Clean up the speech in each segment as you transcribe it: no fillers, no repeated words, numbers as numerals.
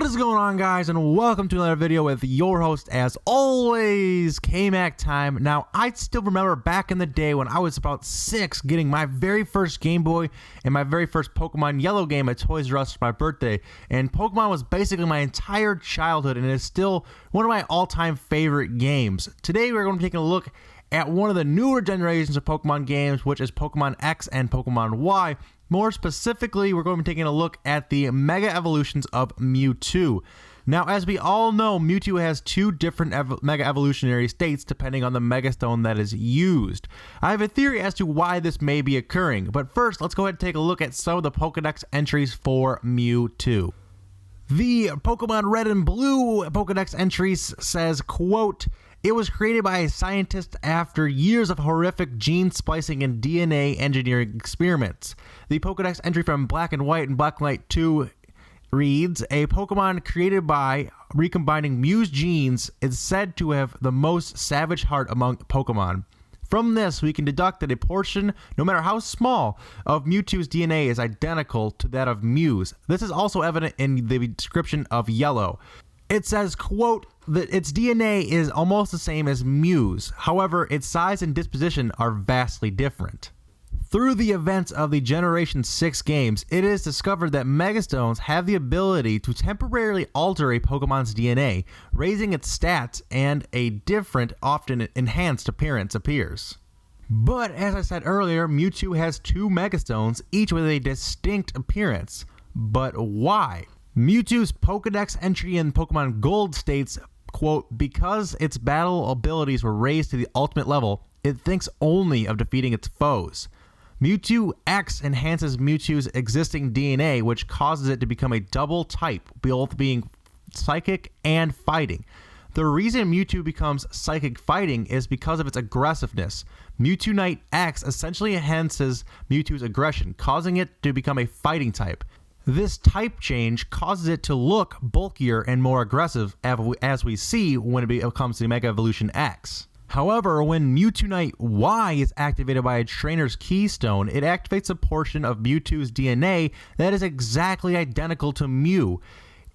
What is going on, guys, and welcome to another video with your host, as always, K-Mac Time. Now, I still remember back in the day when I was about 6 getting my very first Game Boy and my very first Pokemon Yellow game at Toys R Us for my birthday, and Pokemon was basically my entire childhood, and it is still one of my all-time favorite games. Today, we're going to be taking a look at one of the newer generations of Pokemon games, which is Pokemon X and Pokemon Y. More specifically, we're going to be taking a look at the Mega Evolutions of Mewtwo. Now, as we all know, Mewtwo has two different Mega Evolutionary states depending on the Mega Stone that is used. I have a theory as to why this may be occurring, but first, let's go ahead and take a look at some of the Pokedex entries for Mewtwo. The Pokemon Red and Blue Pokedex entries says, quote, "It was created by a scientist after years of horrific gene splicing and DNA engineering experiments." The Pokedex entry from Black and White and Black and White 2 reads, "A Pokemon created by recombining Mew's genes is said to have the most savage heart among Pokemon. From this, we can deduct that a portion, no matter how small, of Mewtwo's DNA is identical to that of Mew's. This is also evident in the description of Yellow. It says, quote, that its DNA is almost the same as Mew's. However, its size and disposition are vastly different. Through the events of the Generation 6 games, it is discovered that Megastones have the ability to temporarily alter a Pokemon's DNA, raising its stats, and a different, often enhanced appearance appears. But, as I said earlier, Mewtwo has two Megastones, each with a distinct appearance. But why? Mewtwo's Pokedex entry in Pokemon Gold states, quote, "Because its battle abilities were raised to the ultimate level, it thinks only of defeating its foes. Mewtwo X enhances Mewtwo's existing DNA, which causes it to become a double type, both being psychic and fighting. The reason Mewtwo becomes psychic fighting is because of its aggressiveness. Mewtwo Knight X essentially enhances Mewtwo's aggression, causing it to become a fighting type. This type change causes it to look bulkier and more aggressive, as we see when it comes to Mega Evolution X. However, when Mewtwo Knight Y is activated by a trainer's keystone, it activates a portion of Mewtwo's DNA that is exactly identical to Mew.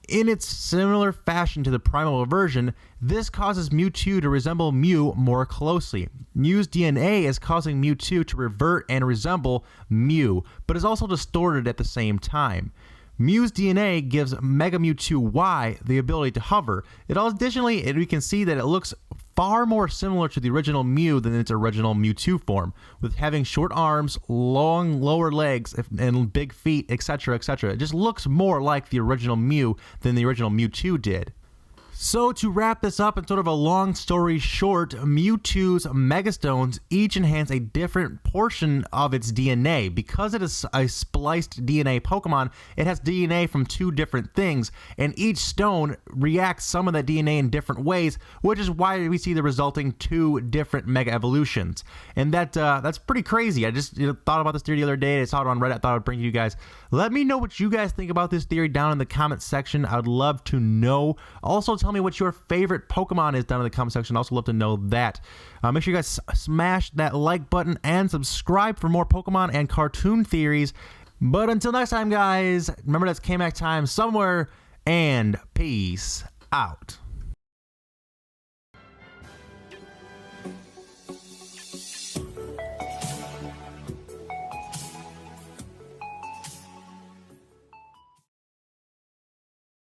In its similar fashion to the primal version, this causes Mewtwo to resemble Mew more closely. Mew's DNA is causing Mewtwo to revert and resemble Mew, but is also distorted at the same time. Mew's DNA gives Mega Mewtwo Y the ability to hover. Additionally, we can see that it looks far more similar to the original Mew than its original Mewtwo form, with having short arms, long lower legs, and big feet, etc., etc. It just looks more like the original Mew than the original Mewtwo did. So to wrap this up in sort of a long story short, Mewtwo's Megastones each enhance a different portion of its DNA. Because it is a spliced DNA Pokemon, it has DNA from two different things, and each stone reacts some of that DNA in different ways, which is why we see the resulting two different Mega Evolutions. And that's pretty crazy. I just thought about this theory the other day. I saw it on Reddit. I thought I'd bring it to you guys. Let me know what you guys think about this theory down in the comment section. I would love to know. Also, tell me what your favorite Pokemon is down in the comment section. I'd also love to know that. Make sure you guys smash that like button and subscribe for more Pokemon and cartoon theories. But until next time, guys, remember that's K-Mac time somewhere, and peace out.